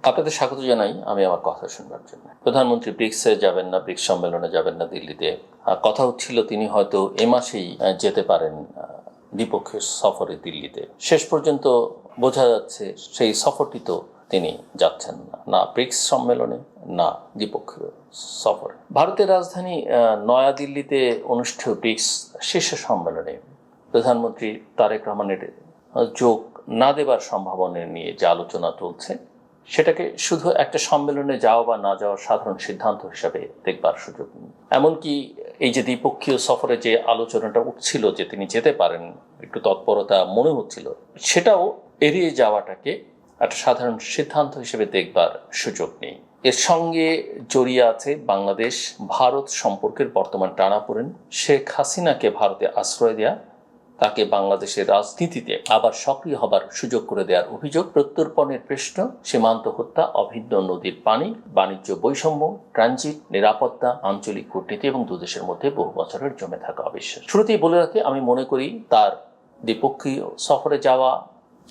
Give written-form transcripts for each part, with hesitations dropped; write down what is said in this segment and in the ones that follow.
আপনাদের স্বাগত জানাই। আমি আমার কথা শুনবার জন্য। প্রধানমন্ত্রী ব্রিক্সে যাবেন না, ব্রিক্স সম্মেলনে যাবেন না দিল্লিতে। কথা হচ্ছিল তিনি হয়তো এ মাসেই যেতে পারেন দ্বিপক্ষীয় সফরে দিল্লিতে। শেষ পর্যন্ত বোঝা যাচ্ছে সেই সফরটি তো তিনি যাচ্ছেন না, না ব্রিক্স সম্মেলনে না দ্বিপক্ষীয় সফরে। ভারতের রাজধানী নয়াদিল্লিতে অনুষ্ঠেয় ব্রিক্স শীর্ষ সম্মেলনে প্রধানমন্ত্রী তারেক রহমানের যোগ না দেবার সম্ভাবনা নিয়ে যে আলোচনা চলছে, সেটাকে শুধু একটা সম্মেলনে যাওয়া বা না যাওয়ার সাধারণ সিদ্ধান্ত হিসাবে দেখবার সুযোগ নেই। এমনকি এই যে দ্বিপক্ষীয় সফরে যে আলোচনাটা উঠছিল যে তিনি যেতে পারেন, একটু তৎপরতা মনে হচ্ছিল, সেটাও এড়িয়ে যাওয়াটাকে একটা সাধারণ সিদ্ধান্ত হিসেবে দেখবার সুযোগ নেই। এর সঙ্গে জড়িয়ে আছে বাংলাদেশ ভারত সম্পর্কের বর্তমান টানাপোড়েন, শেখ হাসিনাকে ভারতে আশ্রয় দেয়া, তাকে বাংলাদেশের রাজনীতিতে আবার সক্রিয় হবার সুযোগ করে দেওয়ার অভিযোগ, প্রত্যর্পণের প্রশ্ন, সীমান্ত হত্যা, অভিন্ন নদীর পানি, বাণিজ্য বৈষম্য, ট্রানজিট, নিরাপত্তা, আঞ্চলিক কূটনীতি এবং দুদেশের মধ্যে বহু বছরের জমে থাকা অবিশ্বাস। শুরুতেই বলে রাখি, আমি মনে করি তার দ্বিপক্ষীয় সফরে যাওয়া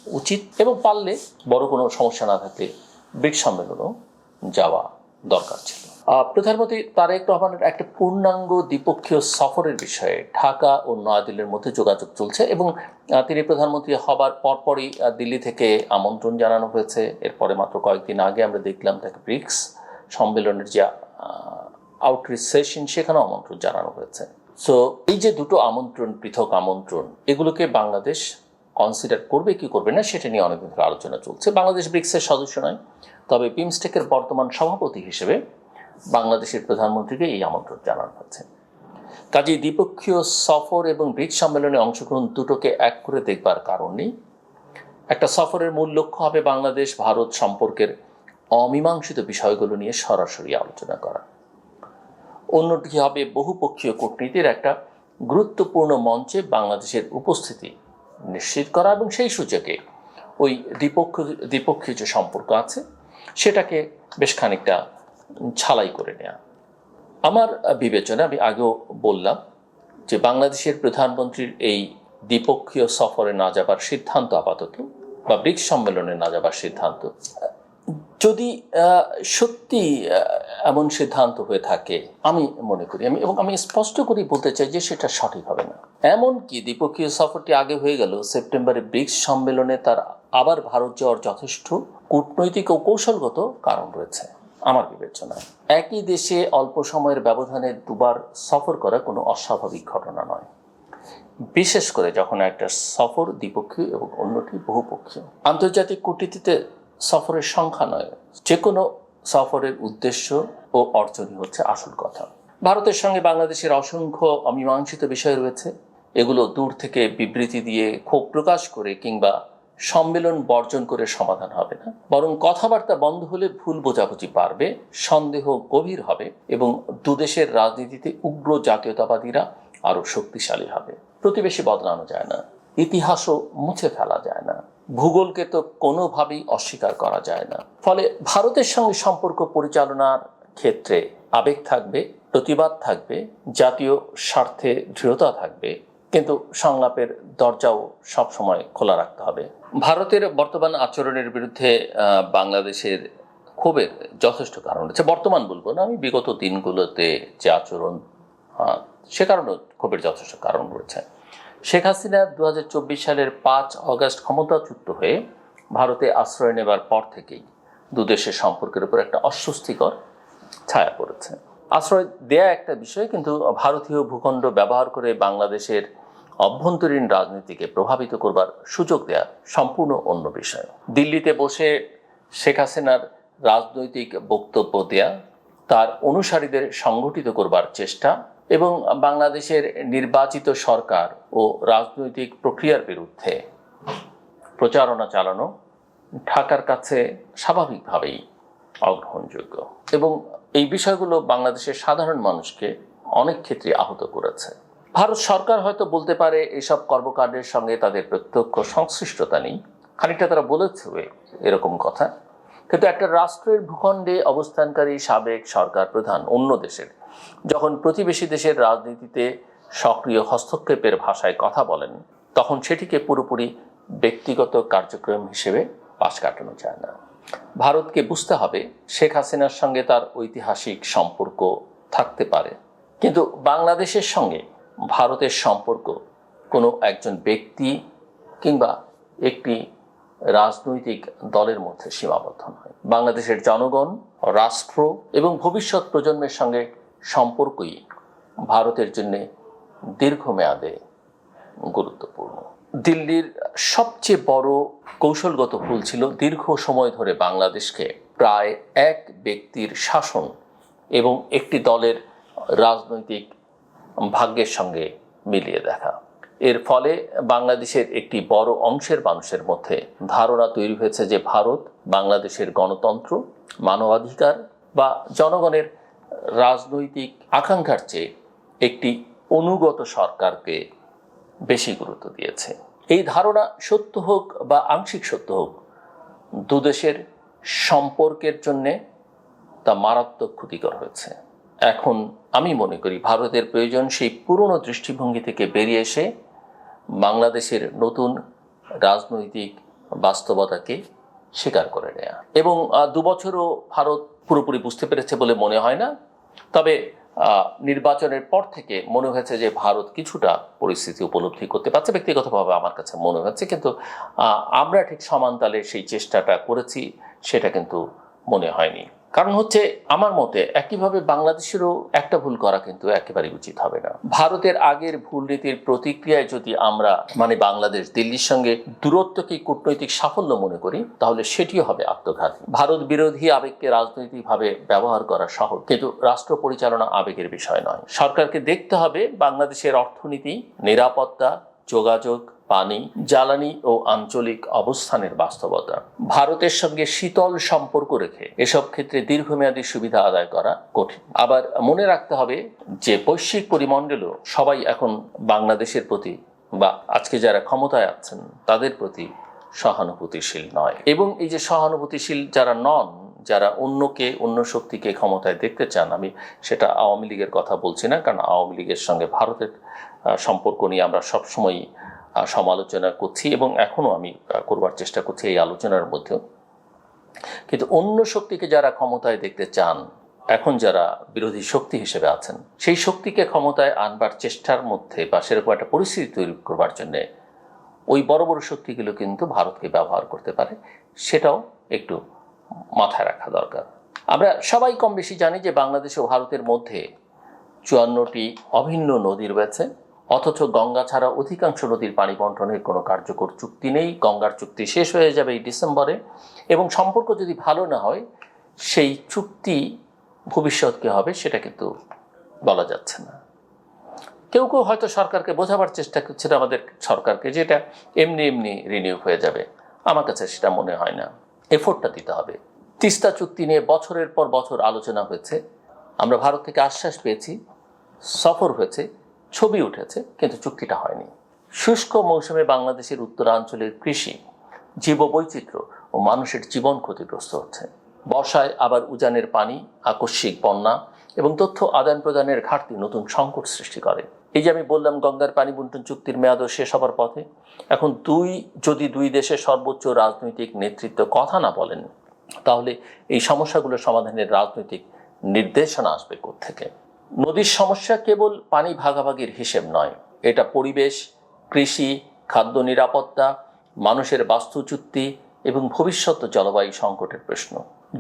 উচিত এবং পারলে বড় কোনো সমস্যা না থাকলে ব্রিক্স সম্মেলনও যাওয়া দরকার ছিল। প্রধানমন্ত্রী তারেক রহমানের একটা পূর্ণাঙ্গ দ্বিপক্ষীয় সফরের বিষয়ে ঢাকা ও নয়াদিল্লির মধ্যে যোগাযোগ চলছে এবং তিনি প্রধানমন্ত্রী হবার পরপরই দিল্লি থেকে আমন্ত্রণ জানানো হয়েছে। এরপরে মাত্র কয়েকদিন আগে আমরা দেখলাম তাকে ব্রিক্স সম্মেলনের যে আউটরিচ সেশন, সেখানেও আমন্ত্রণ জানানো হয়েছে। সো এই যে দুটো আমন্ত্রণ, পৃথক আমন্ত্রণ, এগুলোকে বাংলাদেশ কনসিডার করবে কি করবে না সেটা নিয়ে অনেকদিন ধরে আলোচনা চলছে। বাংলাদেশ ব্রিক্সের সদস্য নয়, তবে বিমস্টেকের বর্তমান সভাপতি হিসেবে বাংলাদেশের প্রধানমন্ত্রীকে এই আমন্ত্রণ জানানো হচ্ছে। কাজেই দ্বিপক্ষীয় সফর এবং ব্রিক্স সম্মেলনে অংশগ্রহণ দুটোকে এক করে দেখবার কারণ নেই। একটা সফরের মূল লক্ষ্য হবে বাংলাদেশ ভারত সম্পর্কের অমীমাংসিত বিষয়গুলো নিয়ে সরাসরি আলোচনা করা। অন্যটি হবে বহুপক্ষীয় কূটনীতির একটা গুরুত্বপূর্ণ মঞ্চে বাংলাদেশের উপস্থিতি নিশ্চিত করা এবং সেই সূচকে ওই দ্বিপক্ষীয় যে সম্পর্ক আছে সেটাকে বেশ খানিকটা ছালাই করে নেওয়া। আমার বিবেচনা, আমি আগেও বললাম যে বাংলাদেশের প্রধানমন্ত্রীর এই দ্বিপক্ষীয় সফরে না যাবার সিদ্ধান্ত আপাতত, বা ব্রিক্স সম্মেলনে না যাবার সিদ্ধান্ত, যদি সত্যি এমন সিদ্ধান্ত হয়ে থাকে, আমি মনে করি আমি স্পষ্ট করে বলতে চাই যে সেটা সঠিক হবে না। এমনকি দ্বিপক্ষীয় সফরটি আগে হয়ে গেল, সেপ্টেম্বরে ব্রিক্স সম্মেলনে তার আবার ভারত যাওয়ার যথেষ্ট কূটনৈতিক ও কৌশলগত কারণ রয়েছে আমার বিবেচনায়। একই দেশে অল্প সময়ের ব্যবধানে দুবার সফর করা কোনো অস্বাভাবিক ঘটনা নয়, বিশেষ করে যখন একটা সফর দ্বিপক্ষীয় এবং অন্যটি বহুপক্ষীয়। আন্তর্জাতিক কূটনীতিতে সফরের সংখ্যা নয়, যে কোনো সফরের উদ্দেশ্য ও অর্জনই হচ্ছে আসল কথা। ভারতের সঙ্গে বাংলাদেশের অসংখ্য অমীমাংসিত বিষয় রয়েছে। এগুলো দূর থেকে বিবৃতি দিয়ে ক্ষোভ প্রকাশ করে কিংবা সম্মেলন বর্জন করে সমাধান হবে না, বরং কথাবার্তা বন্ধ হলে ভুল বোঝাবুঝি বাড়বে, সন্দেহ গভীর হবে এবং দুদেশের রাজনীতিতে উগ্র জাতীয়তাবাদীরা আরো শক্তিশালী হবে। প্রতিবেশী বদলানো যায় না, ইতিহাসও মুছে ফেলা যায় না, ভূগোলকে তো কোনোভাবেই অস্বীকার করা যায় না। ফলে ভারতের সঙ্গে সম্পর্ক পরিচালনার ক্ষেত্রে আবেগ থাকবে, প্রতিবাদ থাকবে, জাতীয় স্বার্থে দৃঢ়তা থাকবে, কিন্তু সংলাপের দরজাও সবসময় খোলা রাখতে হবে। ভারতের বর্তমান আচরণের বিরুদ্ধে বাংলাদেশের ক্ষোভের যথেষ্ট কারণ রয়েছে। বর্তমান বলবো না, আমি বিগত দিনগুলোতে যে আচরণ, সে কারণেও ক্ষোভের যথেষ্ট কারণ রয়েছে। শেখ হাসিনা 2024 সালের 5 অগস্ট ক্ষমতাচ্যুত হয়ে ভারতে আশ্রয় নেবার পর থেকেই দুদেশের সম্পর্কের উপর একটা অস্বস্তিকর ছায়া পড়েছে। আশ্রয় দেয়া একটা বিষয়, কিন্তু ভারতীয় ভূখণ্ড ব্যবহার করে বাংলাদেশের অভ্যন্তরীণ রাজনীতিকে প্রভাবিত করবার সুযোগ দেয়া সম্পূর্ণ অন্য বিষয়। দিল্লিতে বসে শেখ হাসিনার রাজনৈতিক বক্তব্য দেয়া, তার অনুসারীদের সংগঠিত করবার চেষ্টা এবং বাংলাদেশের নির্বাচিত সরকার ও রাজনৈতিক প্রক্রিয়ার বিরুদ্ধে প্রচারণা চালানো ঢাকার কাছে স্বাভাবিকভাবেই অগ্রহণযোগ্য এবং এই বিষয়গুলো বাংলাদেশের সাধারণ মানুষকে অনেক ক্ষেত্রে আহত করেছে। ভারত সরকার হয়তো বলতে পারে এসব কর্মকাণ্ডের সঙ্গে তাদের প্রত্যক্ষ সংশ্লিষ্টতা নেই, খানিকটা তারা বলেছে এরকম কথা, কিন্তু একটা রাষ্ট্রের ভূখণ্ডে অবস্থানকারী সাবেক সরকার প্রধান অন্য দেশের যখন প্রতিবেশী দেশের রাজনীতিতে সক্রিয় হস্তক্ষেপের ভাষায় কথা বলেন, তখন সেটিকে পুরোপুরি ব্যক্তিগত কার্যক্রম হিসেবে পাশ কাটানো যায় না। ভারতকে বুঝতে হবে শেখ হাসিনার সঙ্গে তার ঐতিহাসিক সম্পর্ক থাকতে পারে, কিন্তু বাংলাদেশের সঙ্গে ভারতের সম্পর্ক কোনো একজন ব্যক্তি কিংবা একটি রাজনৈতিক দলের মধ্যে সীমাবদ্ধ নয়। বাংলাদেশের জনগণ, রাষ্ট্র এবং ভবিষ্যৎ প্রজন্মের সঙ্গে সম্পর্কই ভারতের জন্য দীর্ঘমেয়াদে গুরুত্বপূর্ণ। দিল্লির সবচেয়ে বড় কৌশলগত ভুল ছিল দীর্ঘ সময় ধরে বাংলাদেশকে প্রায় এক ব্যক্তির শাসন এবং একটি দলের রাজনৈতিক ভাগ্যের সঙ্গে মিলিয়ে দেখা। এর ফলে বাংলাদেশের একটি বড় অংশের মানুষের মধ্যে ধারণা তৈরি হয়েছে যে ভারত বাংলাদেশের গণতন্ত্র, মানবাধিকার বা জনগণের রাজনৈতিক আকাঙ্ক্ষার চেয়ে একটি অনুগত সরকারকে বেশি গুরুত্ব দিয়েছে। এই ধারণা সত্য হোক বা আংশিক সত্য হোক, দুদেশের সম্পর্কের জন্যে তা মারাত্মক ক্ষতিকর হয়েছে। এখন আমি মনে করি ভারতের প্রয়োজন সেই পুরনো দৃষ্টিভঙ্গি থেকে বেরিয়ে এসে বাংলাদেশের নতুন রাজনৈতিক বাস্তবতাকে স্বীকার করে নেয়া। এবং 2 বছরও ভারত পুরোপুরি বুঝতে পেরেছে বলে মনে হয় না, তবে নির্বাচনের পর থেকে মনে হয়েছে যে ভারত কিছুটা পরিস্থিতি উপলব্ধি করতে পারছে, ব্যক্তিগতভাবে আমার কাছে মনে হচ্ছে। কিন্তু আমরা ঠিক সমান তালে সেই চেষ্টাটা করেছি সেটা কিন্তু মনে হয়নি। কারণ হচ্ছে আমার মতে একইভাবে বাংলাদেশেরও একটা ভুল করা কিন্তু একেবারে উচিত হবে না। ভারতের আগের ভুল নীতির প্রতিক্রিয়ায় যদি আমরা বাংলাদেশ দিল্লির সঙ্গে দূরত্বকে কূটনৈতিক সাফল্য মনে করি, তাহলে সেটিও হবে আত্মঘাতী। ভারত বিরোধী আবেগকে রাজনৈতিকভাবে ব্যবহার করা সহজ, কিন্তু রাষ্ট্র পরিচালনা আবেগের বিষয় নয়। সরকারকে দেখতে হবে বাংলাদেশের অর্থনীতি, নিরাপত্তা, যোগাযোগ, পানি, জ্বালানি ও আঞ্চলিক অবস্থানের বাস্তবতা। ভারতের সঙ্গে শীতল সম্পর্ক রেখে এসব ক্ষেত্রে দীর্ঘমেয়াদী সুবিধা আদায় করা কঠিন। আবার মনে রাখতে হবে যে বৈশ্বিক পরিমণ্ডলেও সবাই এখন বাংলাদেশের প্রতি বা আজকে যারা ক্ষমতায় আছেন তাদের প্রতি সহানুভূতিশীল নয়। এবং এই যে সহানুভূতিশীল যারা নন, যারা অন্য শক্তিকে ক্ষমতায় দেখতে চান, আমি সেটা আওয়ামী লীগের কথা বলছি না, কারণ আওয়ামী লীগের সঙ্গে ভারতের সম্পর্ক নিয়ে আমরা সবসময় সমালোচনা করছি এবং এখনো আমি করবার চেষ্টা করছি এই আলোচনার মধ্যেও। কিন্তু অন্য শক্তিকে যারা ক্ষমতায় দেখতে চান, এখন যারা বিরোধী শক্তি হিসেবে আছেন, সেই শক্তিকে ক্ষমতায় আনবার চেষ্টার মধ্যে বা সেরকম একটা পরিস্থিতি তৈরি করবার জন্যে ওই বড় বড় শক্তিগুলো কিন্তু ভারতকে ব্যবহার করতে পারে, সেটাও একটু মাথায় রাখা দরকার। আমরা সবাই কম বেশি জানি যে বাংলাদেশ ও ভারতের মধ্যে 54টি অভিন্ন নদী রয়েছে, অথচ গঙ্গা ছাড়া অধিকাংশ নদীর পানি বন্টনের কোনো কার্যকর চুক্তি নেই। গঙ্গার চুক্তি শেষ হয়ে যাবে এই ডিসেম্বরে, এবং সম্পর্ক যদি ভালো না হয় সেই চুক্তি ভবিষ্যৎ হবে সেটা কিন্তু বলা যাচ্ছে না। কেউ কেউ হয়তো সরকারকে বোঝাবার চেষ্টা করছে আমাদের সরকারকে, যে এটা এমনি রিনিউ হয়ে যাবে। আমার কাছে সেটা মনে হয় না, এফোর্টটা দিতে হবে। তিস্তা চুক্তি নিয়ে বছরের পর বছর আলোচনা হয়েছে, আমরা ভারত থেকে আশ্বাস পেয়েছি, সফর হয়েছে, ছবি উঠেছে, কিন্তু চুক্তিটা হয়নি। শুষ্ক মৌসুমে বাংলাদেশের উত্তরাঞ্চলের কৃষি, জীববৈচিত্র্য ও মানুষের জীবন ক্ষতিগ্রস্ত হচ্ছে। বর্ষায় আবার উজানের পানি, আকস্মিক বন্যা এবং তথ্য আদান প্রদানের ঘাটতি নতুন সংকট সৃষ্টি করে। এই যে আমি বললাম গঙ্গার পানি বন্টন চুক্তির মেয়াদও শেষ হবার পথে, এখন যদি দুই দেশের সর্বোচ্চ রাজনৈতিক নেতৃত্ব কথা না বলেন, তাহলে এই সমস্যাগুলো সমাধানের রাজনৈতিক নির্দেশনা আসবে কোত্থেকে? নদীর সমস্যা কেবল পানি ভাগাভাগির হিসেব নয়, এটা পরিবেশ, কৃষি, খাদ্য নিরাপত্তা, মানুষের বাস্তুচ্যুতি এবং ভবিষ্যৎ জলবায়ু সংকটের প্রশ্ন।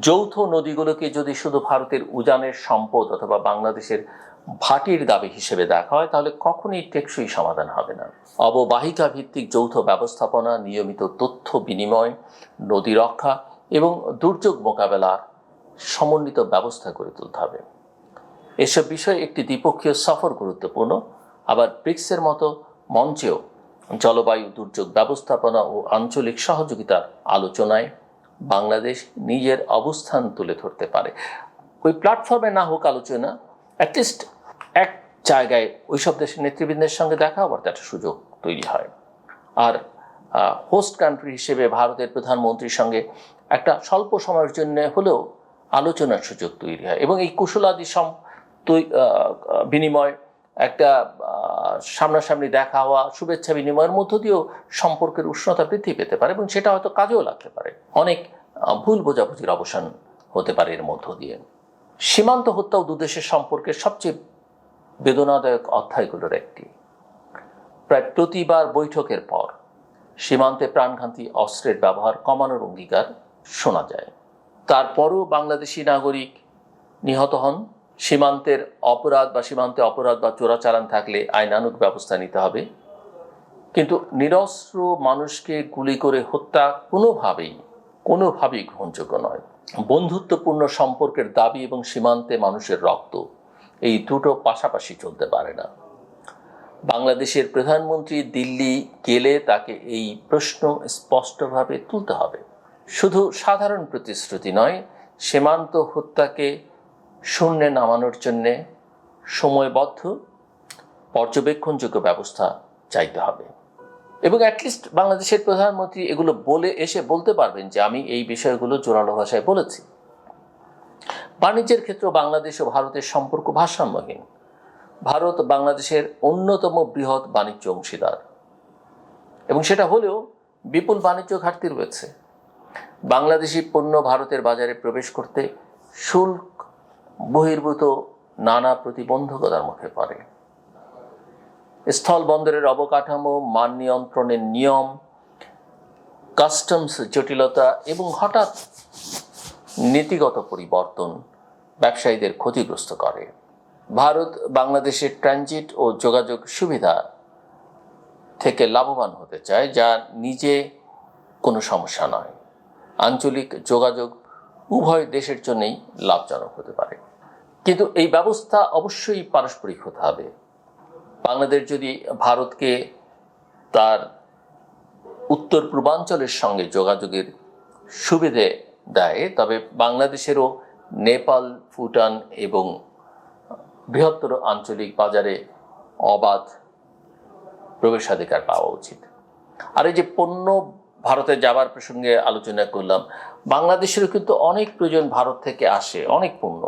যৌথ নদীগুলোকে যদি শুধু ভারতের উজানের সম্পদ অথবা বাংলাদেশের ভাটির দাবি হিসেবে দেখা হয়, তাহলে কখনোই টেকসই সমাধান হবে না। অববাহিকা ভিত্তিক যৌথ ব্যবস্থাপনা, নিয়মিত তথ্য বিনিময়, নদী রক্ষা এবং দুর্যোগ মোকাবেলার সমন্বিত ব্যবস্থা গড়ে তুলতে হবে। এসব বিষয়ে একটি দ্বিপক্ষীয় সফর গুরুত্বপূর্ণ। আবার ব্রিক্সের মতো মঞ্চেও জলবায়ু দুর্যোগ ব্যবস্থাপনা ও আঞ্চলিক সহযোগিতার আলোচনায় বাংলাদেশ নিজের অবস্থান তুলে ধরতে পারে। ওই প্ল্যাটফর্মে না হোক আলোচনা, অ্যাটলিস্ট এক জায়গায় ওই সব দেশের নেতৃবৃন্দের সঙ্গে দেখা হবার একটা সুযোগ তৈরি হয়। আর হোস্ট কান্ট্রি হিসেবে ভারতের প্রধানমন্ত্রীর সঙ্গে একটা স্বল্প সময়ের জন্য হলেও আলোচনার সুযোগ তৈরি হয়, এবং এই কুশলাদি বিনিময়, একটা সামনাসামনি দেখা হওয়া, শুভেচ্ছা বিনিময়ের মধ্য দিয়েও সম্পর্কের উষ্ণতা বৃদ্ধি পেতে পারে এবং সেটা হয়তো কাজেও লাগতে পারে। অনেক ভুল বোঝাবুঝির অবসান হতে পারে এর মধ্য দিয়ে। সীমান্ত হত্যা ও দুদেশের সম্পর্কের সবচেয়ে বেদনাদায়ক অধ্যায়গুলোর একটি। প্রায় প্রতিবার বৈঠকের পর সীমান্তে প্রাণঘাতী অস্ত্রের ব্যবহার কমানোর অঙ্গীকার শোনা যায়। তারপরও বাংলাদেশি নাগরিক নিহত হন। সীমান্তে অপরাধ বা চোরাচালান থাকলে আইনানুগ ব্যবস্থা নিতে হবে, কিন্তু নিরস্ত্র মানুষকে গুলি করে হত্যা কোনোভাবেই গ্রহণযোগ্য নয়। বন্ধুত্বপূর্ণ সম্পর্কের দাবি এবং সীমান্তে মানুষের রক্ত, এই দুটো পাশাপাশি চলতে পারে না। বাংলাদেশের প্রধানমন্ত্রী দিল্লি গেলে তাকে এই প্রশ্ন স্পষ্টভাবে তুলতে হবে। শুধু সাধারণ প্রতিশ্রুতি নয়, সীমান্ত হত্যাকে শূন্যে নামানোর জন্যে সময়বদ্ধ পর্যবেক্ষণযোগ্য ব্যবস্থা চাইতে হবে। এবং অ্যাটলিস্ট বাংলাদেশের প্রধানমন্ত্রী এগুলো বলতে পারবেন যে আমি এই বিষয়গুলো জোরালো ভাষায় বলেছি। বাণিজ্যের ক্ষেত্রে বাংলাদেশ ও ভারতের সম্পর্ক ভারসাম্যহীন। ভারত বাংলাদেশের অন্যতম বৃহৎ বাণিজ্য অংশীদার, এবং সেটা হলেও বিপুল বাণিজ্য ঘাটতি রয়েছে। বাংলাদেশি পণ্য ভারতের বাজারে প্রবেশ করতে শুল্ক বহির্ভূত নানা প্রতিবন্ধকতার মুখে পড়ে। স্থল বন্দরের অবকাঠামো, মান নিয়ন্ত্রণের নিয়ম, কাস্টমস জটিলতা এবং হঠাৎ নীতিগত পরিবর্তন ব্যবসায়ীদের ক্ষতিগ্রস্ত করে। ভারত বাংলাদেশের ট্রানজিট ও যোগাযোগ সুবিধা থেকে লাভবান হতে চায়, যা নিজে কোনো সমস্যা নয়। আঞ্চলিক যোগাযোগ উভয় দেশের জন্যই লাভজনক হতে পারে, কিন্তু এই ব্যবস্থা অবশ্যই পারস্পরিক হতে হবে। বাংলাদেশ যদি ভারতকে তার উত্তর পূর্বাঞ্চলের সঙ্গে যোগাযোগের সুবিধে দেয়, তবে বাংলাদেশেরও নেপাল, ভুটান এবং বৃহত্তর আঞ্চলিক বাজারে অবাধ প্রবেশাধিকার পাওয়া উচিত। আর এই যে পণ্য ভারতে যাবার প্রসঙ্গে আলোচনা করলাম, বাংলাদেশেরও কিন্তু অনেক প্রয়োজন ভারত থেকে আসে, অনেক পণ্য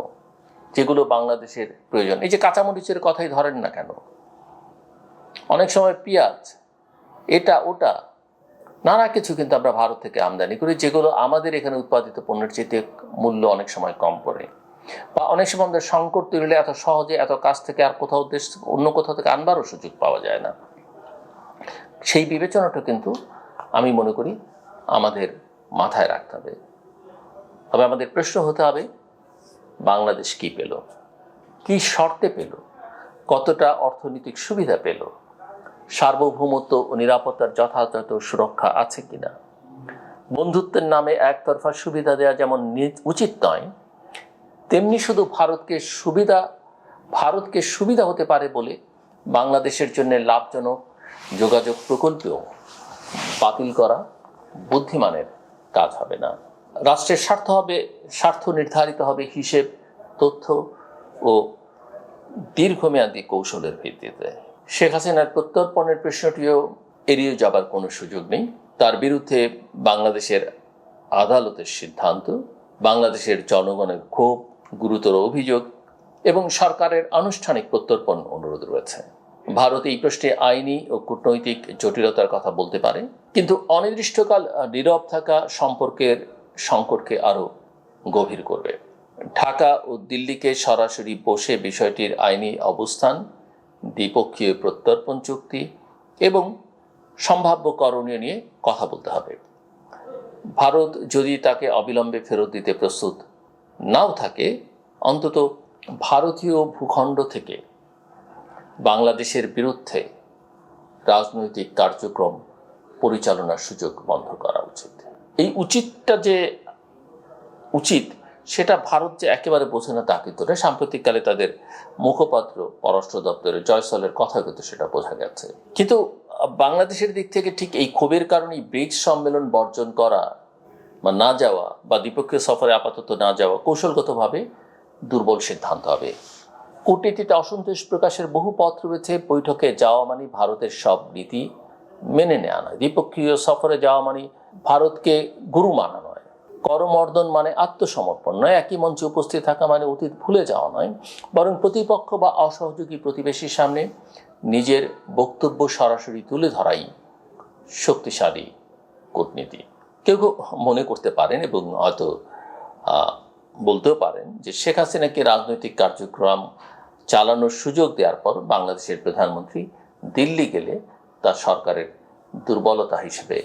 যেগুলো বাংলাদেশের প্রয়োজন। এই যে কাঁচামরিচের কথাই ধরেন না কেন, অনেক সময় পেঁয়াজ, এটা ওটা নানা কিছু কিন্তু আমরা ভারত থেকে আমদানি করি, যেগুলো আমাদের এখানে উৎপাদিত পণ্যের চেয়ে মূল্য অনেক সময় কম পড়ে, বা অনেক সময় আমাদের সংকট তৈরি হলে এত সহজে এত কাছ থেকে আর অন্য কোথাও থেকে আনবারও সুযোগ পাওয়া যায় না। সেই বিবেচনাটা কিন্তু আমি মনে করি আমাদের মাথায় রাখতে হবে। তবে আমাদের প্রশ্ন হতে হবে, বাংলাদেশ কি পেল, কি শর্তে পেল, কতটা অর্থনৈতিক সুবিধা পেল, সার্বভৌমত্ব ও নিরাপত্তার যথাযথ সুরক্ষা আছে কিনা। বন্ধুত্বের নামে একতরফা সুবিধা দেওয়া যেমন উচিত নয়, তেমনি শুধু ভারতকে সুবিধা হতে পারে বলে বাংলাদেশের জন্য লাভজনক যোগাযোগ প্রকল্পেও বাতিল করা বুদ্ধিমানের কাজ হবে না। রাষ্ট্রের স্বার্থ নির্ধারিত হবে হিসেব, তথ্য ও দীর্ঘমেয়াদী কৌশলের ভিত্তিতে। শেখ হাসিনার প্রত্যর্পণের প্রশ্নটিও এড়িয়ে যাবার কোনো সুযোগ নেই। তার বিরুদ্ধে বাংলাদেশের আদালতের সিদ্ধান্ত, বাংলাদেশের জনগণের ক্ষোভ, গুরুতর অভিযোগ এবং সরকারের আনুষ্ঠানিক প্রত্যর্পণ অনুরোধ রয়েছে। ভারত এই প্রশ্নে আইনি ও কূটনৈতিক জটিলতার কথা বলতে পারে, কিন্তু অনির্দিষ্টকাল নীরব থাকা সংকটকে আরো গভীর করবে। ঢাকা ও দিল্লিকে সরাসরি বসে বিষয়টির আইনি অবস্থান, দ্বিপক্ষীয় প্রত্যর্পণ চুক্তি এবং সম্ভাব্য করণীয় নিয়ে কথা বলতে হবে। ভারত যদি তাকে অবিলম্বে ফেরত দিতে প্রস্তুত নাও থাকে, অন্তত ভারতীয় ভূখণ্ড থেকে বাংলাদেশের বিরুদ্ধে রাজনৈতিক কার্যক্রম পরিচালনার সুযোগ বন্ধ করা উচিত। এই উচিত সেটা ভারত যে একেবারে বোঝে না তা কিন্তু না। সাম্প্রতিককালে তাদের মুখপাত্র পররাষ্ট্র দপ্তরের জয়সলের কথা কিন্তু সেটা বোঝা গেছে। কিন্তু বাংলাদেশের দিক থেকে ঠিক এই ক্ষোভের কারণেই ব্রিক্স সম্মেলন বর্জন করা বা না যাওয়া, বা দ্বিপক্ষীয় সফরে আপাতত না যাওয়া কৌশলগতভাবে দুর্বল সিদ্ধান্ত হবে। কূটনীতিতে অসন্তোষ প্রকাশের বহু পথ রয়েছে। বৈঠকে যাওয়া মানে ভারতের সব নীতি মেনে নেওয়া নয়, দ্বিপক্ষীয় সফরে যাওয়া মানে ভারতকে গুরু মানা নয়, করমর্দন মানে আত্মসমর্পণ নয়, একই মঞ্চে উপস্থিত থাকা মানে অতীত ভুলে যাওয়া নয়, বরং প্রতিপক্ষ বা অসহযোগী প্রতিবেশীর সামনে নিজের বক্তব্য সরাসরি তুলে ধরাই শক্তিশালী কূটনীতি। কেউ কেউ মনে করতে পারেন এবং হয়তো বলতেও পারেন যে শেখ হাসিনাকে রাজনৈতিক কার্যক্রম চালানোর সুযোগ দেওয়ার পর বাংলাদেশের প্রধানমন্ত্রী দিল্লি গেলে তা সরকারের দুর্বলতা হিসেবে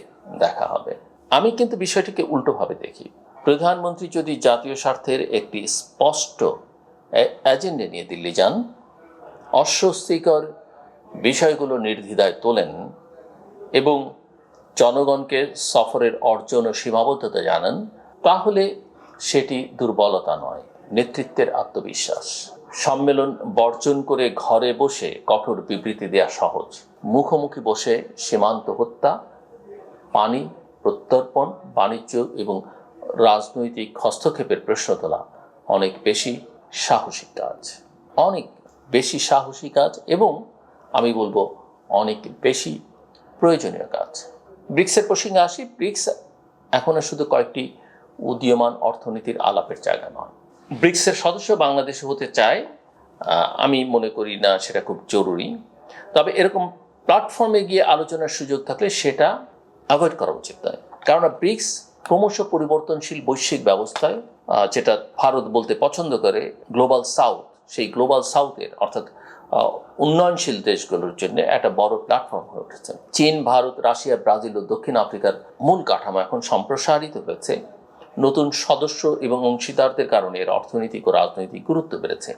দেখা হবে। আমি কিন্তু বিষয়টিকে উল্টোভাবে দেখি। প্রধানমন্ত্রী যদি জাতীয় স্বার্থের একটি স্পষ্ট এজেন্ডা নিয়ে দিল্লি যান, অস্বস্তিকর বিষয়গুলো নির্দ্বিধায় তোলেন এবং জনগণকে সফরের অর্জন ও সীমাবদ্ধতা জানান, তাহলে সেটি দুর্বলতা নয়, নেতৃত্বের আত্মবিশ্বাস। সম্মেলন বর্জন করে ঘরে বসে কঠোর বিবৃতি দেওয়া সহজ, মুখোমুখি বসে সীমান্ত হত্যা, পানি প্রত্যর্পণ, বাণিজ্য এবং রাজনৈতিক হস্তক্ষেপের প্রশ্ন তোলা অনেক বেশি সাহসী কাজ, অনেক বেশি সাহসী কাজ এবং আমি বলবো অনেক বেশি প্রয়োজনীয় কাজ। ব্রিক্সের প্রসঙ্গে আসি। ব্রিক্স এখনো শুধু কয়েকটি উদীয়মান অর্থনীতির আলাপের জায়গা নয়। ব্রিক্সের সদস্য বাংলাদেশ হতে চায়, আমি মনে করি না সেটা খুব জরুরি। তবে এরকম প্ল্যাটফর্মে গিয়ে আলোচনার সুযোগ থাকলে সেটা অ্যাভয়েড করা উচিত নয়। কেননা ব্রিক্স ক্রমশ পরিবর্তনশীল বৈশ্বিক ব্যবস্থায়, যেটা ভারত বলতে পছন্দ করে গ্লোবাল সাউথ, সেই গ্লোবাল সাউথের অর্থাৎ উন্নয়নশীল দেশগুলোর জন্য একটা বড় প্ল্যাটফর্ম হয়ে উঠেছে। চীন, ভারত, রাশিয়া, ব্রাজিল ও দক্ষিণ আফ্রিকার মূল কাঠামো এখন সম্প্রসারিত হয়েছে। নতুন সদস্য এবং অংশীদারদের কারণে এর অর্থনৈতিক ও রাজনৈতিক গুরুত্ব বেড়েছে।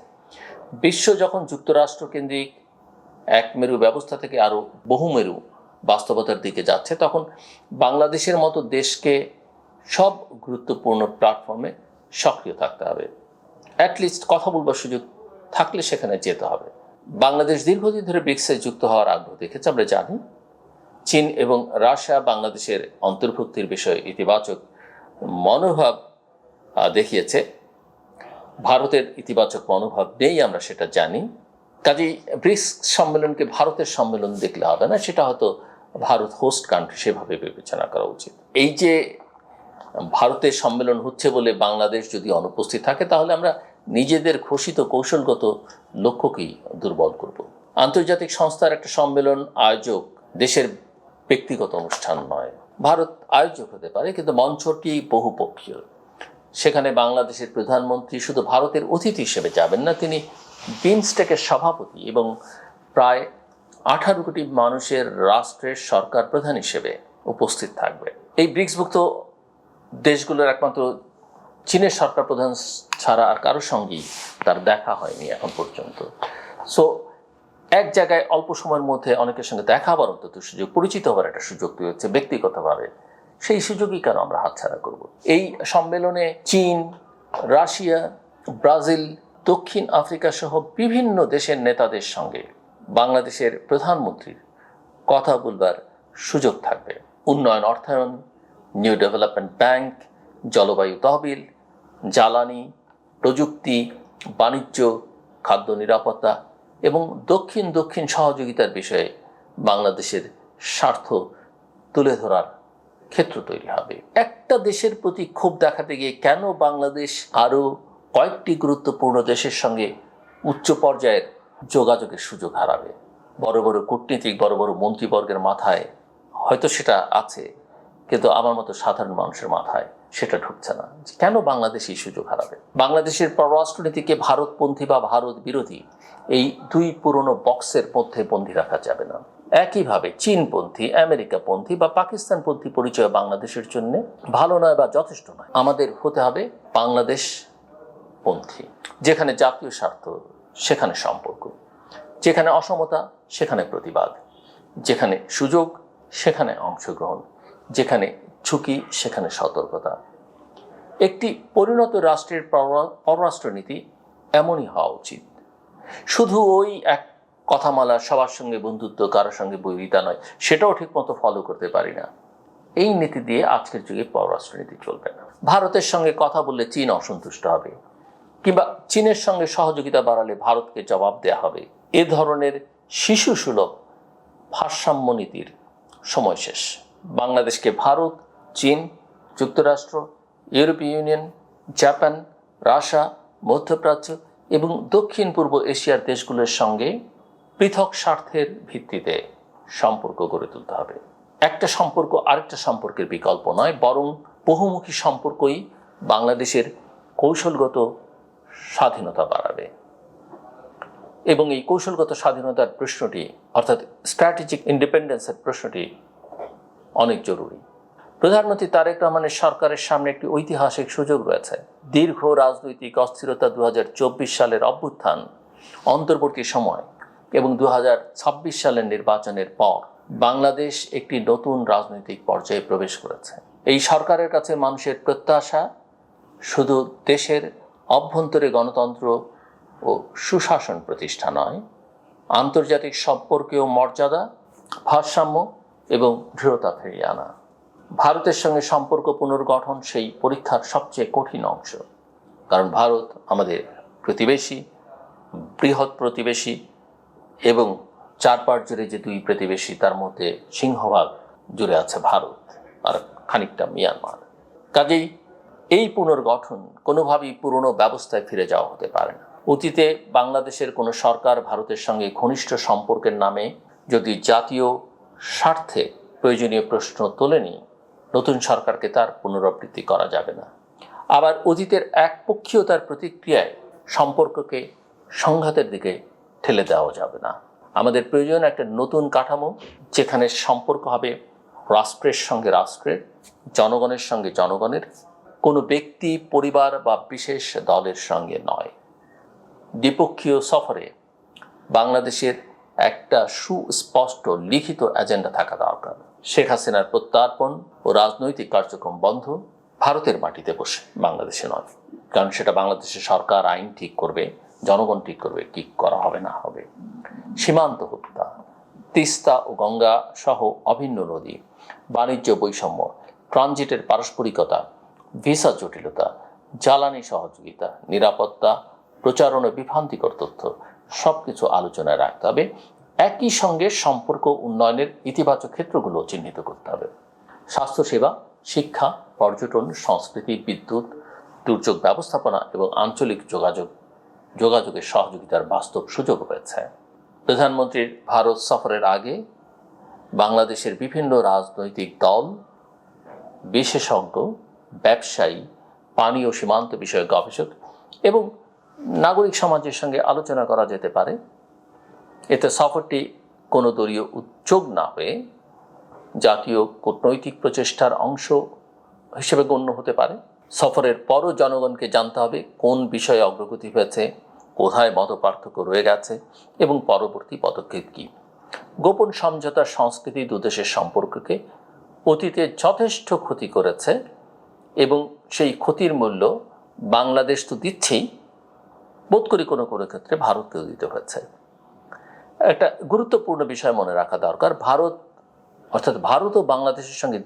বিশ্ব যখন যুক্তরাষ্ট্র কেন্দ্রিক এক মেরু ব্যবস্থা থেকে আরও বহুমেরু বাস্তবতার দিকে যাচ্ছে, তখন বাংলাদেশের মতো দেশকে সব গুরুত্বপূর্ণ প্ল্যাটফর্মে সক্রিয় থাকতে হবে। অ্যাটলিস্ট কথা বলবার সুযোগ থাকলে সেখানে যেতে হবে। বাংলাদেশ দীর্ঘদিন ধরে ব্রিক্সে যুক্ত হওয়ার আগ্রহ দেখেছে, আমরা জানি। চীন এবং রাশিয়া বাংলাদেশের অন্তর্ভুক্তির বিষয়ে ইতিবাচক মনোভাব দেখিয়েছে। ভারতের ইতিবাচক মনোভাব নেই, আমরা সেটা জানি। কাজেই ব্রিক্স সম্মেলনকে ভারতের সম্মেলন দেখলে হবে না, সেটা হয়তো ভারত হোস্ট কান্ট্রি সেভাবে বিবেচনা করা উচিত। এই যে ভারতের সম্মেলন হচ্ছে বলে বাংলাদেশ যদি অনুপস্থিত থাকে, তাহলে আমরা নিজেদের ঘোষিত কৌশলগত লক্ষ্যকেই দুর্বল করব। আন্তর্জাতিক সংস্থার একটা সম্মেলন আয়োজক দেশের ব্যক্তিগত অনুষ্ঠান নয়। ভারত আয়োজক হতে পারে, কিন্তু মঞ্চটি বহুপক্ষীয়। সেখানে বাংলাদেশের প্রধানমন্ত্রী শুধু ভারতের অতিথি হিসেবে যাবেন না, তিনি বিমস্টেকের সভাপতি এবং প্রায় 18 কোটি মানুষের রাষ্ট্রের সরকার প্রধান হিসেবে উপস্থিত থাকবে। এই ব্রিক্সভুক্ত দেশগুলোর একমাত্র চীনের সরকার প্রধান ছাড়া আর কারোর সঙ্গেই তার দেখা হয়নি এখন পর্যন্ত। সো এক জায়গায় অল্প সময়ের মধ্যে অনেকের সঙ্গে দেখা হবার অন্তত সুযোগ, পরিচিত হওয়ার একটা সুযোগ তৈরি হচ্ছে ব্যক্তিগতভাবে। সেই সুযোগই কেন আমরা হাতছাড়া করব? এই সম্মেলনে চীন, রাশিয়া, ব্রাজিল, দক্ষিণ আফ্রিকা সহ বিভিন্ন দেশের নেতাদের সঙ্গে বাংলাদেশের প্রধানমন্ত্রীর কথা বলবার সুযোগ থাকবে। উন্নয়ন অর্থায়ন, নিউ ডেভেলপমেন্ট ব্যাংক, জলবায়ু তহবিল, জ্বালানি, প্রযুক্তি, বাণিজ্য, খাদ্য নিরাপত্তা এবং দক্ষিণ দক্ষিণ সহযোগিতার বিষয়ে বাংলাদেশের স্বার্থ তুলে ধরার ক্ষেত্র তৈরি হবে। একটা দেশের প্রতি ক্ষোভ দেখাতে গিয়ে কেন বাংলাদেশ আরও কয়েকটি গুরুত্বপূর্ণ দেশের সঙ্গে উচ্চ পর্যায়ের যোগাযোগের সুযোগ হারাবে? বড় বড় কূটনীতিক, বড় বড় মন্ত্রীবর্গের মাথায় হয়তো সেটা আছে, কিন্তু আমার মতো সাধারণ মানুষের মাথায় সেটা ঢুকছে না। কেন বাংলাদেশ এই সুযোগ হারাবে? বাংলাদেশের পররাষ্ট্রনীতিকে ভারতপন্থী বা ভারত বিরোধী এই দুই পুরনো বক্সের মধ্যে বন্দী রাখা যাবে না। একইভাবে চীনপন্থী, আমেরিকাপন্থী বা পাকিস্তানপন্থী পরিচয় বাংলাদেশের জন্য ভালো নয় বা যথেষ্ট নয়। আমাদের হতে হবে বাংলাদেশ পন্থী, যেখানে জাতীয় স্বার্থ সেখানে সম্পর্ক, যেখানে অসমতা সেখানে প্রতিবাদ, যেখানে সুযোগ সেখানে অংশগ্রহণ, যেখানে ঝুঁকি সেখানে সতর্কতা। একটি পরিণত রাষ্ট্রের পররাষ্ট্রনীতি এমনই হওয়া উচিত। শুধু ওই এক কথামালা, সবার সঙ্গে বন্ধুত্ব, কারোর সঙ্গে বৈরিতা নয়, সেটাও ঠিক মতো ফলো করতে পারি না। এই নীতি দিয়ে আজকের যুগে পররাষ্ট্রনীতি চলবে না। ভারতের সঙ্গে কথা বললে চীন অসন্তুষ্ট হবে, কিংবা চীনের সঙ্গে সহযোগিতা বাড়ালে ভারতকে জবাব দেয়া হবে। এ ধরনের শিশুসুলভ ভারসাম্য নীতির সময় শেষ। বাংলাদেশকে ভারত, চীন, যুক্তরাষ্ট্র, ইউরোপীয় ইউনিয়ন, জাপান, রাশিয়া, মধ্যপ্রাচ্য এবং দক্ষিণ পূর্ব এশিয়ার দেশগুলোর সঙ্গে পৃথক স্বার্থের ভিত্তিতে সম্পর্ক গড়ে তুলতে হবে। একটা সম্পর্ক আরেকটা সম্পর্কের বিকল্প নয়, বরং বহুমুখী সম্পর্কই বাংলাদেশের কৌশলগত স্বাধীনতা বাড়াবে। এবং এই কৌশলগত স্বাধীনতার প্রশ্নটি, অর্থাৎ স্ট্র্যাটেজিক ইন্ডিপেন্ডেন্সের প্রশ্নটি অনেক জরুরি। প্রধানমন্ত্রী তারেক রহমানের সরকারের সামনে একটি ঐতিহাসিক সুযোগ রয়েছে। দীর্ঘ রাজনৈতিক অস্থিরতা, 2024 সালের অভ্যুত্থান, অন্তর্বর্তী সময় এবং 2026 সালের নির্বাচনের পর বাংলাদেশ একটি নতুন রাজনৈতিক পর্যায়ে প্রবেশ করেছে। এই সরকারের কাছে মানুষের প্রত্যাশা শুধু দেশের অভ্যন্তরে গণতন্ত্র ও সুশাসন প্রতিষ্ঠা নয়, আন্তর্জাতিক সম্পর্কেও মর্যাদা, ভারসাম্য এবং দৃঢ়তা ফিরিয়ে আনা। ভারতের সঙ্গে সম্পর্ক পুনর্গঠন সেই পরীক্ষার সবচেয়ে কঠিন অংশ, কারণ ভারত আমাদের প্রতিবেশী, বৃহৎ প্রতিবেশী এবং চারপাশ জুড়ে যে দুই প্রতিবেশী, তার মধ্যে সিংহভাগ জুড়ে আছে ভারত আর খানিকটা মিয়ানমার। কাজেই এই পুনর্গঠন কোনোভাবেই পুরনো ব্যবস্থায় ফিরে যাওয়া হতে পারে না। অতীতে বাংলাদেশের কোনো সরকার ভারতের সঙ্গে ঘনিষ্ঠ সম্পর্কের নামে যদি জাতীয় স্বার্থে প্রয়োজনীয় প্রশ্ন তোলেনি, নতুন সরকারকে তার পুনরাবৃত্তি করা যাবে না। আবার অতীতের একপক্ষীয়তার প্রতিক্রিয়ায় সম্পর্ককে সংঘাতের দিকে ঠেলে দেওয়া যাবে না। আমাদের প্রয়োজন একটা নতুন কাঠামো, যেখানে সম্পর্ক হবে রাষ্ট্রের সঙ্গে রাষ্ট্রের, জনগণের সঙ্গে জনগণের, কোনো ব্যক্তি, পরিবার বা বিশেষ দলের সঙ্গে নয়। দ্বিপক্ষীয় সফরে বাংলাদেশের একটা সুস্পষ্ট লিখিত এজেন্ডা থাকা দরকার। শেখ হাসিনার প্রত্যার্পণ ও রাজনৈতিক কার্যক্রম বন্ধ, ভারতের মাটিতে বসে, বাংলাদেশে নয়। কারণ সেটা বাংলাদেশের সরকার আইন ঠিক করবে, জনগণ ঠিক করবে কি করা হবে না হবে। সীমান্ত হত্যা, তিস্তা ও গঙ্গা সহ অভিন্ন নদী, বাণিজ্য বৈষম্য, ট্রানজিটের পারস্পরিকতা, ভিসা জটিলতা, জ্বালানি সহযোগিতা, নিরাপত্তা, প্রচারণ ও বিভ্রান্তিকর তথ্য সবকিছু আলোচনায় রাখতে হবে। একই সঙ্গে সম্পর্ক উন্নয়নের ইতিবাচক ক্ষেত্রগুলো চিহ্নিত করতে হবে। স্বাস্থ্যসেবা, শিক্ষা, পর্যটন, সংস্কৃতি, বিদ্যুৎ, দুর্যোগ ব্যবস্থাপনা এবং আঞ্চলিক যোগাযোগের সহযোগিতার বাস্তব সুযোগ রয়েছে। প্রধানমন্ত্রীর ভারত সফরের আগে বাংলাদেশের বিভিন্ন রাজনৈতিক দল, বিশেষজ্ঞ, ব্যবসায়ী, পানি ও সীমান্ত বিষয়ক গবেষক এবং নাগরিক সমাজের সঙ্গে আলোচনা করা যেতে পারে। এতে সফরটি কোনো দলীয় উদ্যোগ না হয়ে জাতীয় কূটনৈতিক প্রচেষ্টার অংশ হিসেবে গণ্য হতে পারে। সফরের পরও জনগণকে জানতে হবে কোন বিষয়ে অগ্রগতি হয়েছে, কোথায় মতপার্থক্য রয়ে গেছে এবং পরবর্তী পদক্ষেপ কী। গোপন সমঝোতার সংস্কৃতি দুদেশের সম্পর্ককে অতীতে যথেষ্ট ক্ষতি করেছে এবং সেই ক্ষতির মূল্য বাংলাদেশ তো দিচ্ছেই, বোধ করি কোনো কোনো ক্ষেত্রে ভারতকেও দিতে হয়েছে। একটা গুরুত্বপূর্ণ বিষয় মনে রাখা দরকার, ভারত ও বাংলাদেশের সঙ্গে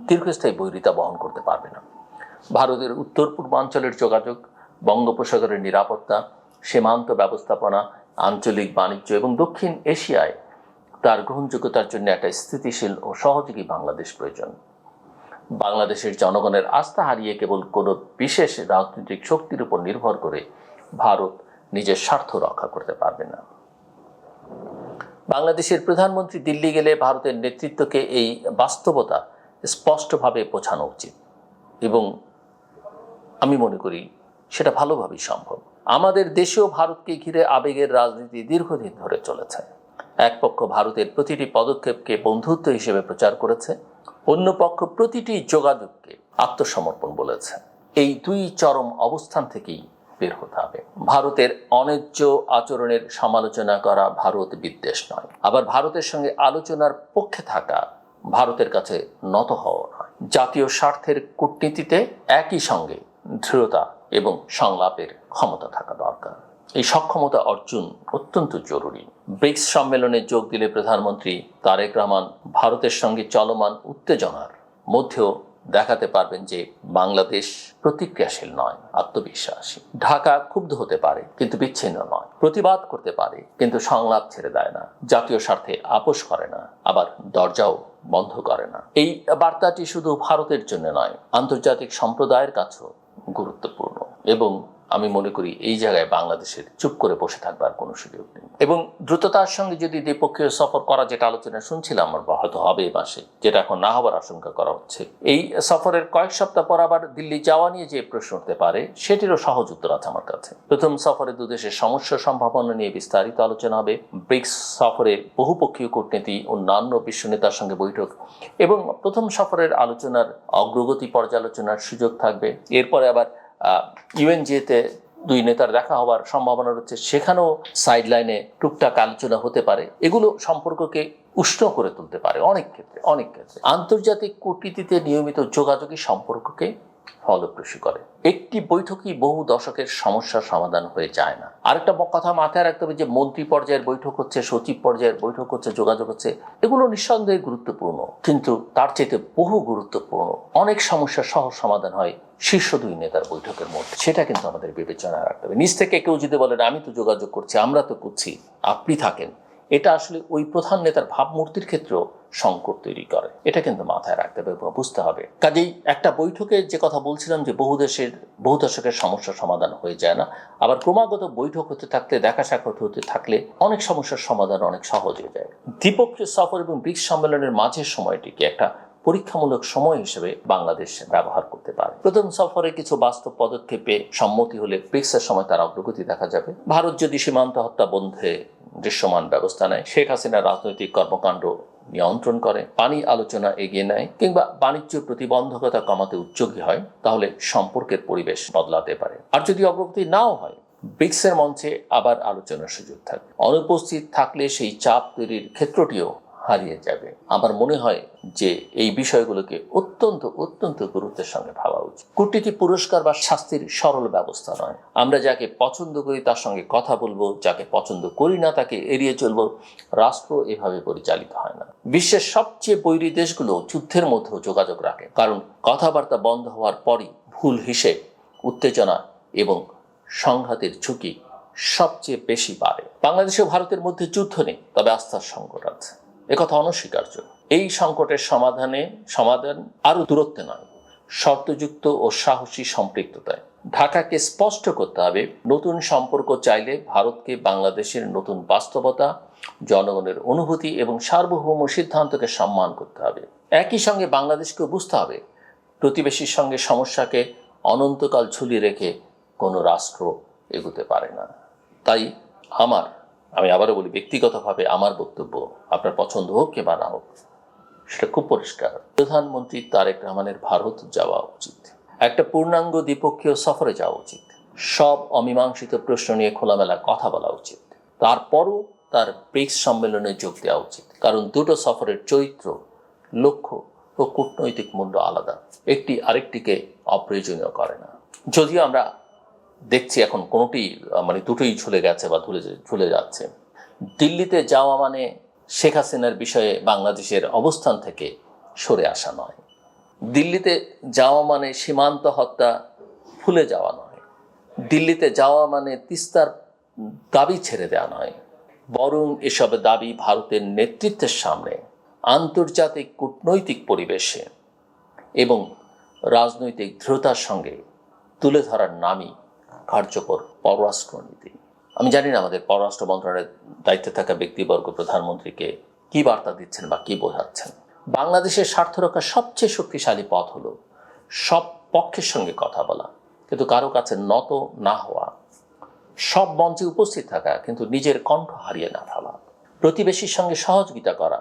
দীর্ঘস্থায়ী বৈরিতা বহন করতে পারবে না। ভারতের উত্তর পূর্বাঞ্চলের যোগাযোগ, বঙ্গোপসাগরের নিরাপত্তা, সীমান্ত ব্যবস্থাপনা, আঞ্চলিক বাণিজ্য এবং দক্ষিণ এশিয়ায় তার গ্রহণযোগ্যতার জন্য একটা স্থিতিশীল ও সহযোগী বাংলাদেশ প্রয়োজন। বাংলাদেশের জনগণের আস্থা হারিয়ে কেবল কোনো বিশেষ রাজনৈতিক শক্তির উপর নির্ভর করে ভারত নিজের স্বার্থ রক্ষা করতে পারবে না। বাংলাদেশের প্রধানমন্ত্রী দিল্লি গেলে ভারতের নেতৃত্বকে এই বাস্তবতা স্পষ্টভাবে বোঝানো উচিত এবং আমি মনে করি সেটা ভালোভাবেই সম্ভব। আমাদের দেশেও ভারতকে ঘিরে আবেগের রাজনীতি দীর্ঘদিন ধরে চলেছে। এক পক্ষ ভারতের প্রতিটি পদক্ষেপকে বন্ধুত্ব হিসেবে প্রচার করেছে, অন্য পক্ষ প্রতিটি যোগাযোগকে আত্মসমর্পণ বলেছে। এই দুই চরম অবস্থান থেকেই বের হতে হবে। ভারতের অন্যায্য আচরণের সমালোচনা করা ভারত বিদ্বেষ নয়, আবার ভারতের সঙ্গে আলোচনার পক্ষে থাকা ভারতের কাছে নত হওয়া নয়। জাতীয় স্বার্থের কূটনীতিতে একই সঙ্গে দৃঢ়তা এবং সংলাপের ক্ষমতা থাকা দরকার। এই সক্ষমতা অর্জন অত্যন্ত জরুরি। ব্রিক্স সম্মেলনে যোগ দিলে প্রধানমন্ত্রী তারেক রহমান ভারতের সঙ্গে চলমান উত্তেজনার মধ্যেও দেখাতে পারবেন যে বাংলাদেশ প্রতিক্রিয়াশীল নয়, আত্মবিশ্বাসী। ঢাকা ক্ষুব্ধ হতে পারে কিন্তু বিচ্ছিন্ন নয়, প্রতিবাদ করতে পারে কিন্তু সংলাপ ছেড়ে দেয় না, জাতীয় স্বার্থে আপোষ করে না, আবার দরজাও বন্ধ করে না। এই বার্তাটি শুধু ভারতের জন্য নয়, আন্তর্জাতিক সম্প্রদায়ের কাছেও গুরুত্বপূর্ণ এবং আমি মনে করি এই জায়গায় বাংলাদেশের চুপ করে বসে থাকবার কোনো সুযোগ নেই। এবং দ্রুততার সঙ্গে যদি দ্বিপক্ষীয় সফর করা, যেটা আলোচনা শুনছিলাম আমরা হয়তো হবে এই মাসে, যেটা এখন না হবার আশঙ্কা করা হচ্ছে, এই সফরের কয়েক সপ্তাহ পর আবার দিল্লি যাওয়া নিয়ে যে প্রশ্ন উঠতে পারে সেটিরও সহজ উত্তর আছে আমার কাছে। প্রথম সফরে দুদেশের সমস্যা সম্ভাবনা নিয়ে বিস্তারিত আলোচনা হবে। ব্রিক্স সফরে বহুপক্ষীয় কূটনীতি, অন্যান্য বিশ্ব নেতার সঙ্গে বৈঠক এবং প্রথম সফরের আলোচনার অগ্রগতি পর্যালোচনার সুযোগ থাকবে। এরপরে আবার ইউএনজিতে দুই নেতার দেখা হওয়ার সম্ভাবনা রয়েছে, সেখানেও সাইড লাইনে টুকটাক আলোচনা হতে পারে। এগুলো সম্পর্ককে উষ্ণ করে তুলতে পারে অনেক ক্ষেত্রে। আন্তর্জাতিক কূটনীতিতে নিয়মিত যোগাযোগই সম্পর্ককে ফলপ্রসূ করে। একটি বৈঠকই বহু দশকের সমস্যার সমাধান হয়ে যায় না। আরেকটা কথা মাথায় রাখতে হবে যে মন্ত্রী পর্যায়ের বৈঠক হচ্ছে, সচিব পর্যায়ের বৈঠক হচ্ছে, যোগাযোগ হচ্ছে, এগুলো নিঃসন্দেহে গুরুত্বপূর্ণ, কিন্তু তার চাইতে বহু গুরুত্বপূর্ণ অনেক সমস্যার সহজ সমাধান হয় শীর্ষ দুই নেতার বৈঠকের মধ্যে। সেটা কিন্তু আমাদের বিবেচনায় রাখতে হবে। নিজ থেকে কেউ যদি বলেন আমি তো যোগাযোগ করছি, আমরা তো করছি, আপনি থাকেন, এটা আসলে ওই প্রধান নেতার ভাবমূর্তির ক্ষেত্রেও সংকট তৈরি করে। এটা কিন্তু মাথায় রাখতে হবে, বুঝতে হবে। কাজেই একটা বৈঠকে যে কথা বলছিলাম যে বহু দশকের সমস্যার সমাধান হয়ে যায় না, আবার ক্রমাগত বৈঠক হতে থাকলে, দেখা সাক্ষাৎ হতে থাকলে অনেক সমস্যার সমাধান অনেক সহজ হয়ে যায়। দ্বিপক্ষীয় সফর এবং ব্রিক্স সম্মেলনের মাঝের সময়টিকে একটা পরীক্ষামূলক সময় হিসেবে বাংলাদেশ ব্যবহার করতে পারে। প্রথম সফরে কিছু বাস্তব পদক্ষেপে সম্মতি হলে ব্রিক্সের সময় তার অগ্রগতি দেখা যাবে। ভারত যদি সীমান্ত হত্যা বন্ধে দৃশ্যমান ব্যবস্থা নেয়, শেখ হাসিনার রাজনৈতিক কর্মকাণ্ড নিয়ন্ত্রণ করে, পানি আলোচনা এগিয়ে নেয় কিংবা বাণিজ্য প্রতিবন্ধকতা কমাতে উদ্যোগী হয়, তাহলে সম্পর্কের পরিবেশ বদলাতে পারে। আর যদি অগ্রগতি নাও হয়, ব্রিক্সের মঞ্চে আবার আলোচনার সুযোগ থাকবে। অনুপস্থিত থাকলে সেই চাপ তৈরির ক্ষেত্রটিও হারিয়ে যাবে। আমার মনে হয় যে এই বিষয়গুলোকে অত্যন্ত গুরুত্বের সঙ্গে ভাবা উচিত। কূটনীতি পুরস্কার বা শাস্তির সরল ব্যবস্থা নয়। আমরা যাকে পছন্দ করি তার সঙ্গে কথা বলবো, যাকে পছন্দ করি না তাকে এড়িয়ে চলবো। রাষ্ট্র এভাবে পরিচালিত হয় না। বিশ্বের সবচেয়ে বৈরী দেশগুলো যুদ্ধের মধ্যেও যোগাযোগ রাখে, কারণ কথাবার্তা বন্ধ হওয়ার পরই ভুল হিসেব, উত্তেজনা এবং সংঘাতের ঝুঁকি সবচেয়ে বেশি বাড়ে। বাংলাদেশ ও ভারতের মধ্যে যুদ্ধ নেই, তবে আস্থার সংকট আছে, একথা অনস্বীকার্য। এই সংকটের সমাধান আরো দূরত্বে নয়, শর্তযুক্ত ও সাহসী সম্পৃক্ততায়। ঢাকাকে স্পষ্ট করতে হবে, নতুন সম্পর্ক চাইলে ভারতকে বাংলাদেশের নতুন বাস্তবতা, জনগণের অনুভূতি এবং সার্বভৌম সিদ্ধান্তকে সম্মান করতে হবে। একই সঙ্গে বাংলাদেশকে বুঝতে হবে, প্রতিবেশীর সঙ্গে সমস্যাকে অনন্তকাল ঝুলিয়ে রেখে কোনো রাষ্ট্র এগোতে পারে না। তাই আমি আবারও বলি, ব্যক্তিগতভাবে আমার বক্তব্য, আপনার পছন্দ হোক কিংবা না হোক, সেটা খুব পরিষ্কার। প্রধানমন্ত্রী তারেক রহমানের ভারত যাওয়া উচিত, একটা পূর্ণাঙ্গ দ্বিপক্ষীয় সফরে যাওয়া উচিত, সব অমীমাংসিত প্রশ্ন নিয়ে খোলামেলা কথা বলা উচিত, তারপরও তার ব্রিক্স সম্মেলনে যোগ দেওয়া উচিত। কারণ দুটো সফরের চরিত্র, লক্ষ্য ও কূটনৈতিক মূল্য আলাদা, একটি আরেকটিকে অপ্রয়োজনীয় করে না। যদিও আমরা দেখছি এখন দুটোই ঝুলে গেছে বা ঝুলে যাচ্ছে। দিল্লিতে যাওয়া মানে শেখ হাসিনার বিষয়ে বাংলাদেশের অবস্থান থেকে সরে আসা নয়। দিল্লিতে যাওয়া মানে সীমান্ত হত্যা ভুলে যাওয়া নয়। দিল্লিতে যাওয়া মানে তিস্তার দাবি ছেড়ে দেওয়া নয়। বরং এসব দাবি ভারতের নেতৃত্বের সামনে আন্তর্জাতিক কূটনৈতিক পরিবেশে এবং রাজনৈতিক দৃঢ়তার সঙ্গে তুলে ধরার নামই কার্যকর পররাষ্ট্রনীতি। আমি জানি না আমাদের পররাষ্ট্র মন্ত্রণালয়ের দায়িত্বে থাকা ব্যক্তিবর্গ প্রধানমন্ত্রীকে কি বার্তা দিচ্ছেন বা কি বোঝাচ্ছেন। বাংলাদেশের স্বার্থ রক্ষার সবচেয়ে শক্তিশালী পথ হলো সব পক্ষের সঙ্গে কথা বলা, কিন্তু কারো কাছে নত না হওয়া, সব মঞ্চে উপস্থিত থাকা কিন্তু নিজের কণ্ঠ হারিয়ে না ফেলা, প্রতিবেশীর সঙ্গে সহযোগিতা করা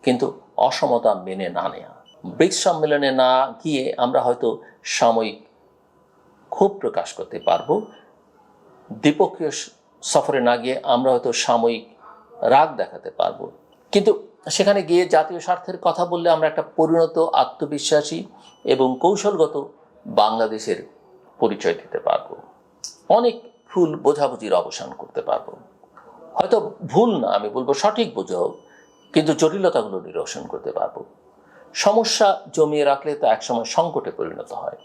কিন্তু অসমতা মেনে না নেওয়া। ব্রিক্স সম্মেলনে না গিয়ে আমরা হয়তো সাময়িক ক্ষোভ প্রকাশ করতে পারবো, দ্বিপক্ষীয় সফরে না গিয়ে আমরা হয়তো সাময়িক রাগ দেখাতে পারবো, কিন্তু সেখানে গিয়ে জাতীয় স্বার্থের কথা বললে আমরা একটা পরিণত, আত্মবিশ্বাসী এবং কৌশলগত বাংলাদেশের পরিচয় দিতে পারবো। অনেক ভুল বোঝাবুঝির অবসান করতে পারবো। হয়তো ভুল না, আমি বলবো সঠিক বোঝাও, কিন্তু জটিলতাগুলো নিরসন করতে পারবো। সমস্যা জমিয়ে রাখলে তা একসময় সংকটে পরিণত হয়।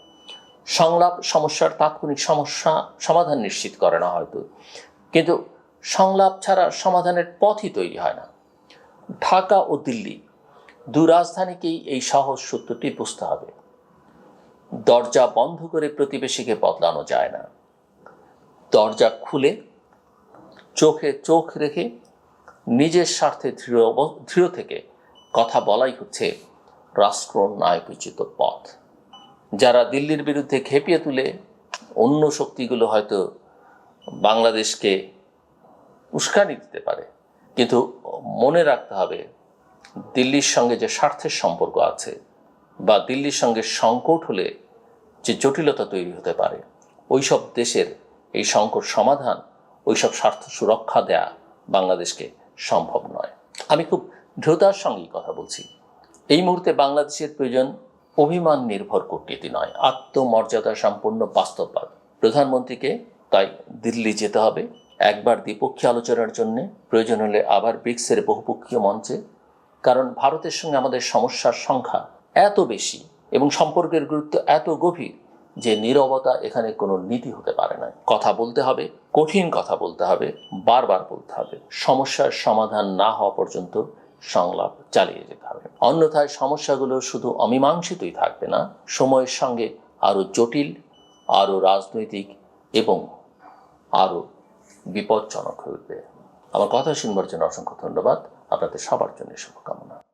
সংলাপ সমস্যার তাৎক্ষণিক সমাধান নিশ্চিত করে না হয়তো, কিন্তু সংলাপ ছাড়া সমাধানের পথই তৈরি হয় না। ঢাকা ও দিল্লি দু রাজধানীকেই এই সহজ সত্যটি বুঝতে হবে। দরজা বন্ধ করে প্রতিবেশীকে বদলানো যায় না। দরজা খুলে চোখে চোখ রেখে নিজের স্বার্থে দৃঢ় থেকে কথা বলাই হচ্ছে রাষ্ট্রনায়কোচিত পথ। যারা দিল্লির বিরুদ্ধে খেপিয়ে তুলে অন্য শক্তিগুলো হয়তো বাংলাদেশকে উস্কানি দিতে পারে, কিন্তু মনে রাখতে হবে দিল্লির সঙ্গে যে স্বার্থের সম্পর্ক আছে বা দিল্লির সঙ্গে সংকট হলে যে জটিলতা তৈরি হতে পারে, ওইসব দেশের এই সংকট সমাধান, ওইসব স্বার্থ সুরক্ষা দেয়া বাংলাদেশকে সম্ভব নয়। আমি খুব দৃঢ়তার সঙ্গেই কথা বলছি। এই মুহূর্তে বাংলাদেশের প্রয়োজন অভিমান নির্ভর কূটনীতি নয়, আত্মমর্যাদা সম্পন্ন বাস্তববাদ। প্রধানমন্ত্রীকে তাই দিল্লি যেতে হবে, একবার দ্বিপক্ষীয় আলোচনার জন্য, প্রয়োজন হলে আবার ব্রিক্সের বহুপক্ষীয় মঞ্চে। কারণ ভারতের সঙ্গে আমাদের সমস্যার সংখ্যা এত বেশি এবং সম্পর্কের গুরুত্ব এত গভীর যে নীরবতা এখানে কোনো নীতি হতে পারে না। কথা বলতে হবে, কঠিন কথা বলতে হবে, বারবার বলতে হবে। সমস্যার সমাধান না হওয়া পর্যন্ত সংলাপ চালিয়ে যেতে হবে। অন্যথায় সমস্যাগুলো শুধু অমীমাংসিতই থাকবে না, সময়ের সঙ্গে আরও জটিল, আরও রাজনৈতিক এবং আরও বিপজ্জনক হয়ে উঠবে। আমার কথা শুনবার জন্য অসংখ্য ধন্যবাদ। আপনাদের সবার জন্য শুভকামনা।